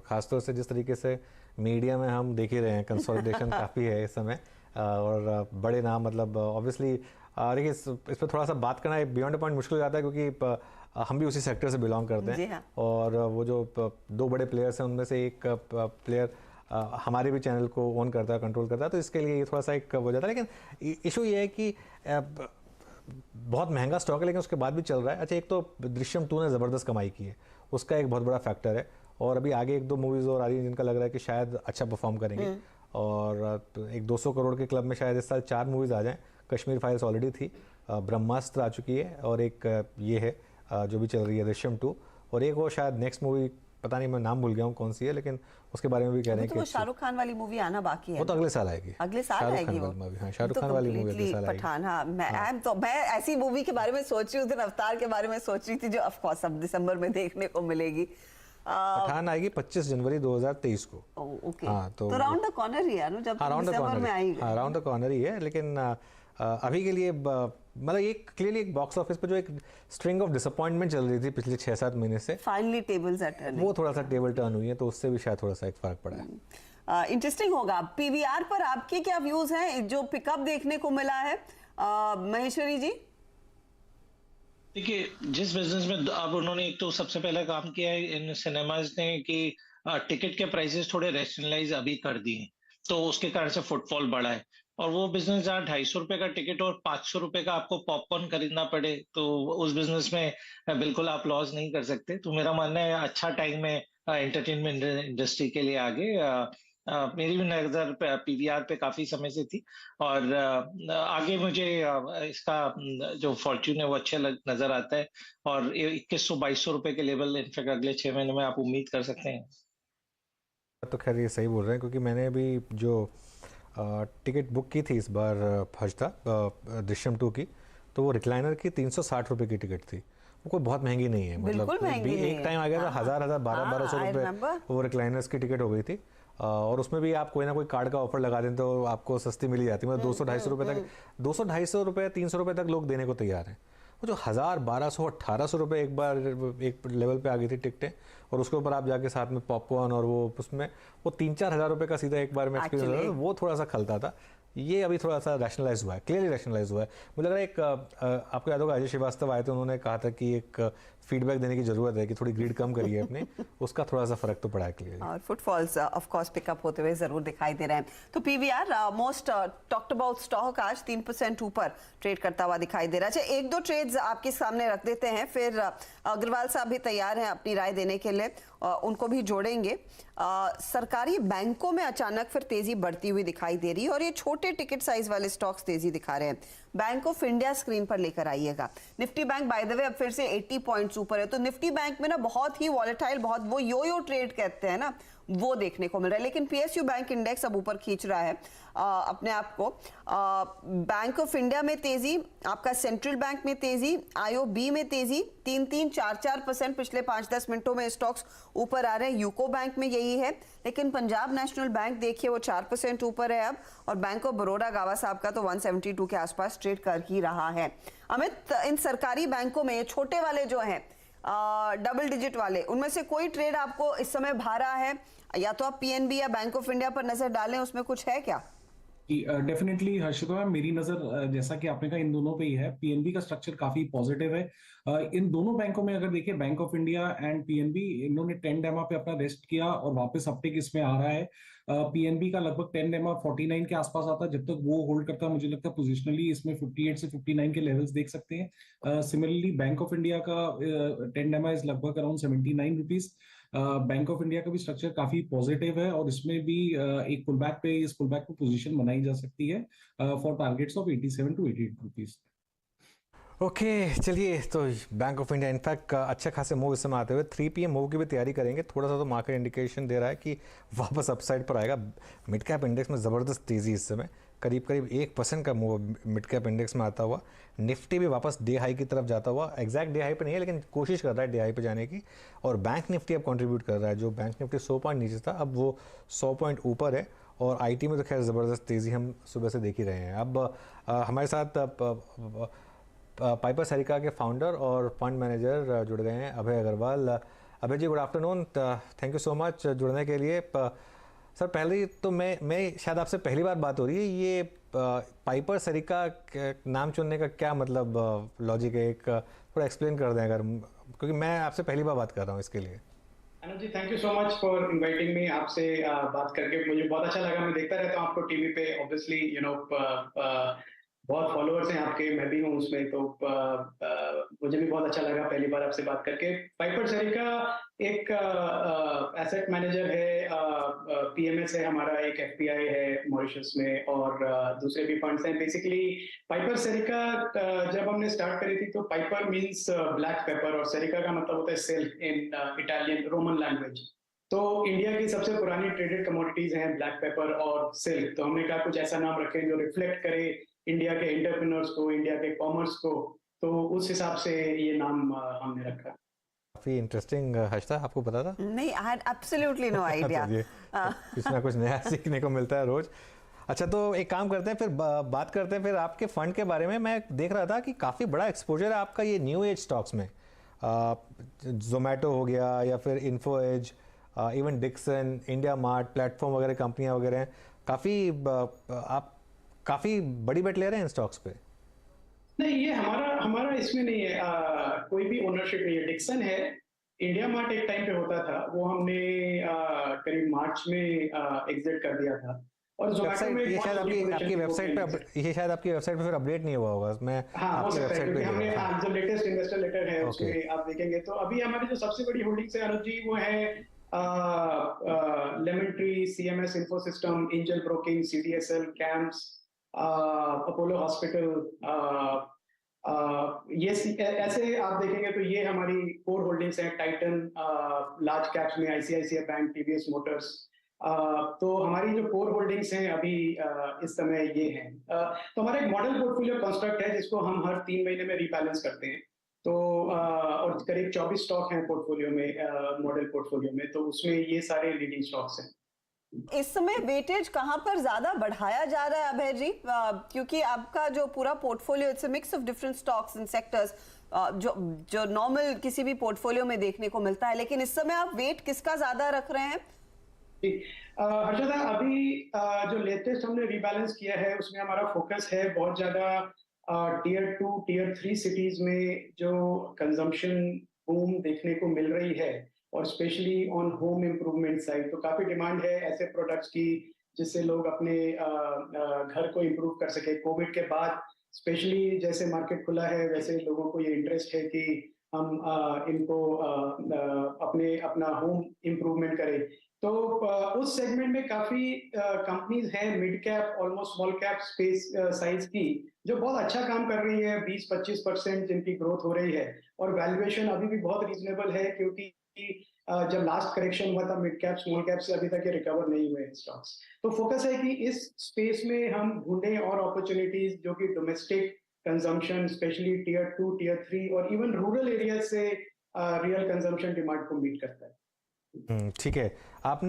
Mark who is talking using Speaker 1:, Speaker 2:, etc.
Speaker 1: खासतौर से जिस तरीके से मीडिया में हम देख ही रहे हैं कंसोलिडेशन काफ़ी है इस समय, और बड़े नाम मतलब ऑब्वियसली देखिए इस पर थोड़ा सा बात करना बियॉन्ड पॉइंट मुश्किल हो जाता है, क्योंकि हम भी उसी सेक्टर से बिलोंग करते हैं।
Speaker 2: हाँ।
Speaker 1: और वो जो दो बड़े प्लेयर्स हैं उनमें से एक प्लेयर हमारे भी चैनल को ओन करता है, कंट्रोल करता है, तो इसके लिए ये थोड़ा सा एक हो जाता है। लेकिन इशू ये है कि बहुत महंगा स्टॉक है, लेकिन उसके बाद भी चल रहा है। अच्छा, एक तो दृश्यम 2 ने ज़बरदस्त कमाई की है, उसका एक बहुत बड़ा फैक्टर है। और अभी आगे एक दो मूवीज़ और आ रही हैं जिनका लग रहा है कि शायद अच्छा परफॉर्म करेंगे, और एक 200 करोड़ के क्लब में शायद इस साल 4 मूवीज़ आ जाएं। कश्मीर फाइल्स ऑलरेडी थी, ब्रह्मास्त्र आ चुकी है, और एक ये है जो भी चल रही है दृश्यम 2, और एक वो शायद नेक्स्ट मूवी पता नहीं, मैं नाम भूल गया हूँ कौन सी है, लेकिन उसके बारे में भी कह रहे हैं कि
Speaker 2: वो शाहरुख खान वाली मूवी आना बाकी है।
Speaker 1: वो तो अगले साल आएगी।
Speaker 2: अगले साल आएगी वो।
Speaker 1: हाँ, शाहरुख खान वाली मूवी अगले साल आएगी।
Speaker 2: पठान। हाँ, मैं ऐसी मूवी के बारे में सोच रही हूँ, उस दिन अवतार के बारे में सोच रही थी, जो ऑफ कोर्स अब दिसंबर में देखने को मिलेगी।
Speaker 1: पठान आएगी 25 जनवरी 2023 को।
Speaker 2: ओके।
Speaker 1: हाँ, तो
Speaker 2: राउंड द कॉर्नर ही है ना, जब दिसंबर में आएगी।
Speaker 1: हाँ, राउंड द कॉर्नर ही है, लेकिन अभी के लिए मतलब एक क्लियरली एक बॉक्स ऑफिस पे जो एक स्ट्रिंग ऑफ डिसअपॉइंटमेंट चल रही थी पिछले 6-7 महीने से,
Speaker 2: फाइनली टेबल्स आर टर्निंग,
Speaker 1: वो थोड़ा सा टेबल टर्न हुई है, तो उससे भी शायद थोड़ा सा एक फर्क पड़ा है।
Speaker 2: इंटरेस्टिंग होगा। पीवीआर पर आपके क्या व्यूज हैं, जो पिकअप देखने को मिला है? महेश्वरी जी,
Speaker 3: देखिए, जिस बिजनेस में अब उन्होंने एक तो सबसे पहले काम किया है इन सिनेमाज ने कि टिकट के प्राइसेस थोड़े रेशनलाइज अभी कर दिए, तो उसके कारण से फुटफॉल बढ़ा है। और वो बिजनेस जहाँ 250 रुपए का टिकट और 500 रुपए का आपको पॉपकॉर्न खरीदना पड़े, तो उस बिजनेस में बिल्कुल आप लॉस नहीं कर सकते। तो मेरा मानना है अच्छा टाइम है एंटरटेनमेंट इंडस्ट्री के लिए आगे। मेरी भी नजर पीवीआर पे काफी समय से थी, और आगे मुझे इसका जो फॉर्च्यून है वो अच्छा नजर आता है, और 2100-2200 रुपए के लेवल इनफैक्ट अगले 6 महीने में आप उम्मीद कर सकते हैं।
Speaker 1: तो खैर ये सही बोल रहे हैं, क्योंकि मैंने भी जो टिकट बुक की थी इस बार हफ्ता दृश्यम 2 की, तो वो रिक्लाइनर की 360 रुपये की टिकट थी। वो कोई बहुत महंगी नहीं है, मतलब भी एक टाइम आ गया था 1200 रुपये वो रिक्लाइनर्स की टिकट हो गई थी। और उसमें भी आप कोई ना कोई कार्ड का ऑफर लगा दें तो आपको सस्ती मिली जाती है, मतलब 200-250 रुपये तक, 200-250 रुपये 300 रुपये तक लोग देने को तैयार हैं। वो जो 1000-1200-1800 रुपये एक बार एक लेवल पे आ गई थी टिकटें, और उसके ऊपर आप जाके साथ में पॉपकॉर्न और वो उसमें वो 3-4 हज़ार रुपये का सीधा एक बार में एक्सपीरियंस, वो थोड़ा सा खलता था। ये अभी थोड़ा सा रैशनलाइज हुआ है, क्लियरली रैशनलाइज हुआ है। मुझे लग रहा है एक आपको याद होगा अजय श्रीवास्तव आए थे, उन्होंने कहा था कि एक फीडबैक देने की जरूरत है, कि थोड़ी ग्रीड कम करिए अपने, उसका थोड़ा सा फर्क तो पड़ा है क्लियर।
Speaker 2: और फुटफॉल्स ऑफ कोर्स पिकअप होते हुए जरूर दिखाई दे रहे हैं। तो PVR most talked about stock आज 3% ऊपर ट्रेड करता हुआ दिखाई दे रहा है। अच्छा, एक दो ट्रेड्स आपके सामने रख देते हैं, फिर अग्रवाल साहब भी तैयार हैं अपनी राय देने के लिए, उनको भी जोड़ेंगे। सरकारी बैंकों में अचानक फिर तेजी बढ़ती हुई दिखाई दे रही है, और ये छोटे टिकट साइज वाले स्टॉक्स तेजी दिखा रहे हैं। बैंक ऑफ इंडिया स्क्रीन पर लेकर आइएगा। Nifty bank by the way अब फिर से 80 पॉइंट्स ऊपर है। तो निफ्टी बैंक में ना बहुत ही वॉलेटाइल, बहुत वो यो ट्रेड कहते हैं ना, वो देखने को मिल रहा है। लेकिन पीएसयू बैंक इंडेक्स अब ऊपर खींच रहा है अपने आप को। बैंक ऑफ इंडिया में तेजी, आपका सेंट्रल बैंक में तेजी, आईओबी में तेजी, 3-4% पिछले 5-10 मिनटों में स्टॉक्स ऊपर आ रहे हैं। यूको बैंक में यही है, लेकिन पंजाब नेशनल बैंक देखिए वो 4% ऊपर है अब, और बैंक ऑफ बड़ौदा गावा साहब का तो 172 के आसपास ट्रेड कर ही रहा है। अमित, इन सरकारी बैंकों में छोटे वाले जो हैं डबल डिजिट वाले, उनमें से कोई ट्रेड आपको इस समय भा रहा है? या तो आप पीएनबी या बैंक ऑफ इंडिया पर नजर डालें, उसमें कुछ है क्या?
Speaker 4: डेफिनेटली हर्षिता, मेरी नजर जैसा कि आपने कहा इन दोनों पे ही है। पीएनबी का स्ट्रक्चर काफी पॉजिटिव है। इन दोनों बैंकों में अगर देखिए, bank of India and PNB, इन्होंने 10 डेमा पे अपना रेस्ट किया और वापस अपटेक इसमें आ रहा है। पीएनबी का लगभग 10 डेमा 49 के आसपास आता है। जब तक वो होल्ड करता है, मुझे लगता है पोजिशनली इसमें 58 से 59 के लेवल्स देख सकते हैं। सिमिलरली बैंक ऑफ इंडिया का 10 डेमा इज लगभग around 79 rupees. Bank of India का भी स्ट्रक्चर काफी पॉजिटिव है, और इसमें भी एक पुलबैक पे, इस पुलबैक पे पोजीशन बनाई जा सकती है for targets of 87 to 88 rupees.
Speaker 1: Okay, चलिए, तो बैंक ऑफ इंडिया इनफैक्ट अच्छे खासे मूव इस समय आते हुए 3 PM मूव की भी तैयारी करेंगे। थोड़ा सा तो मार्केट इंडिकेशन दे रहा है कि वापस अपसाइड पर आएगा। मिड कैप इंडेक्स में ज़बरदस्त तेज़ी इस समय, करीब 1% का मूव मिड कैप इंडेक्स में आता हुआ। निफ्टी भी वापस डे हाई की तरफ जाता हुआ, एग्जैक्ट डे हाई पे नहीं है लेकिन कोशिश कर रहा है डे हाई पे जाने की। और बैंक निफ्टी अब कंट्रीब्यूट कर रहा है, जो बैंक निफ्टी 100 पॉइंट नीचे था अब वो 100 पॉइंट ऊपर है। और आईटी में तो खैर ज़बरदस्त तेज़ी हम सुबह से देख ही रहे हैं। अब हमारे साथ पाइपर सैरिका के फाउंडर और फंड मैनेजर जुड़ गए हैं, Abhay Agarwal. Abhay ji, good afternoon, thank you so much जुड़ने के लिए। सर, पहले तो मैं शायद आपसे पहली बार बात हो रही है, ये पाइपर सरिका नाम चुनने का क्या मतलब लॉजिक है, एक थोड़ा एक्सप्लेन कर दें अगर, क्योंकि मैं आपसे पहली बार बात कर रहा हूँ इसके लिए।
Speaker 5: Anuj ji, thank you so much for inviting me. आपसे बात करके मुझे बहुत अच्छा लगा। मैं देखता रहता हूँ आपको टीवी पे, ऑब्वियसली बहुत फॉलोअर्स हैं आपके, मैं भी हूँ उसमें, तो मुझे भी बहुत अच्छा लगा पहली बार आपसे बात करके। पाइपर सरिका एक एसेट मैनेजर है, पीएमएस है हमारा, एक एफपीआई है मॉरिशस में, और दूसरे भी फंड्स हैं। बेसिकली पाइपर सरिका जब हमने स्टार्ट करी थी तो पाइपर मींस ब्लैक पेपर, और सरिका का मतलब होता है self in Italian Roman language. तो इंडिया की सबसे पुरानी ट्रेडेड कमोडिटीज हैं ब्लैक पेपर और सिल्क, तो हमने कहा कुछ ऐसा नाम रखें जो रिफ्लेक्ट करे इंडिया के एंटरप्रेन्योर्स को, इंडिया के कॉमर्स को, तो उस हिसाब से ये नाम हमने रखा।
Speaker 1: काफ़ी इंटरेस्टिंग हर्षिता, आपको पता था?
Speaker 2: नहीं, I had absolutely no idea.
Speaker 1: कुछ ना कुछ नया सीखने को मिलता है रोज। अच्छा, तो एक काम करते हैं, फिर बात करते हैं फिर आपके फंड के बारे में। मैं देख रहा था कि काफ़ी बड़ा एक्सपोजर है आपका ये न्यू एज स्टॉक्स में। जोमेटो हो गया, या फिर Info Edge, even Dixon, India Mart, platform वगैरह कंपनियां वगैरह हैं। आप काफ़ी बड़ी बेट ले रहे हैं इन स्टॉक्स पे।
Speaker 5: नहीं, ये हमारा इसमें नहीं है, कोई भी ओनरशिप नहीं है। डिक्सन है, इंडिया मार्ट एक टाइम पे होता था, वो हमने करीब मार्च में एग्जिट कर दिया था। और जोमेटो में
Speaker 1: ये शायद आपकी वेबसाइट पे, ये शायद आपकी वेबसाइट पे फिर अपडेट नहीं हुआ होगा। मैं
Speaker 5: हाँ, हो
Speaker 1: आपकी
Speaker 5: सकता है,
Speaker 1: वेबसाइट पे
Speaker 5: क्योंकि हमने
Speaker 1: हाँ।
Speaker 5: जो लेटेस्ट इन्वेस्टर लेटर है उसमें आप देखेंगे तो अभी हमारी जो सबसे बड़ी होल्डिंग्स है अनुज जी, वो है lemon tree, CMS info system, angel broking, CDSL, camps, Apollo hospital, ये ऐसे आप देखेंगे तो ये हमारी कोर होल्डिंग्स हैं। टाइटन, लार्ज कैप्स में आईसीआईसीआई बैंक, टीवीएस मोटर्स, तो हमारी जो कोर होल्डिंग्स हैं अभी इस समय ये हैं। तो हमारा एक मॉडल पोर्टफोलियो कंस्ट्रक्ट है जिसको हम हर 3 महीने में रीबैलेंस करते हैं। तो और करीब 24 स्टॉक हैं पोर्टफोलियो में, मॉडल पोर्टफोलियो में, तो उसमें ये सारे लीडिंग स्टॉक्स हैं।
Speaker 2: इस समय वेटेज कहां पर ज्यादा बढ़ाया जा रहा है अभय जी? क्योंकि आपका जो पूरा portfolio, it's a mix of different stocks and sectors, जो नॉर्मल किसी भी पोर्टफोलियो में देखने को मिलता है, लेकिन इस समय आप वेट किसका ज्यादा रख रहे हैं?
Speaker 5: हर्षदा, अभी जो लेटेस्ट हमने रीबैलेंस किया है उसमें हमारा फोकस है बहुत ज्यादा टीयर 2, टीयर 3 सिटीज में जो कंजम्पशन बूम देखने को मिल रही है, और specially on home improvement side. तो काफी डिमांड है ऐसे प्रोडक्ट्स की जिससे लोग अपने घर को इम्प्रूव कर सके। कोविड के बाद स्पेशली जैसे मार्केट खुला है, वैसे लोगों को ये इंटरेस्ट है कि हम इनको अपना होम इम्प्रूवमेंट करें। तो उस सेगमेंट में काफी कंपनीज हैं, mid cap, almost small cap space size की, जो बहुत अच्छा काम कर रही है। 20-25% जिनकी ग्रोथ हो रही है, और वैल्यूएशन अभी भी बहुत रीजनेबल है, क्योंकि जब लास्ट करेक्शन हुआ था मिड कैप स्मॉल कैप से अभी तक ये रिकवर नहीं हुए स्टॉक्स। तो फोकस है कि इस स्पेस में हम ढूंढें और अपॉर्चुनिटीज जो कि domestic consumption, specially tier 2, tier 3 और इवन रूरल एरिया से रियल कंजम्पशन डिमांड को मीट करता है।
Speaker 1: ठीक है। आपने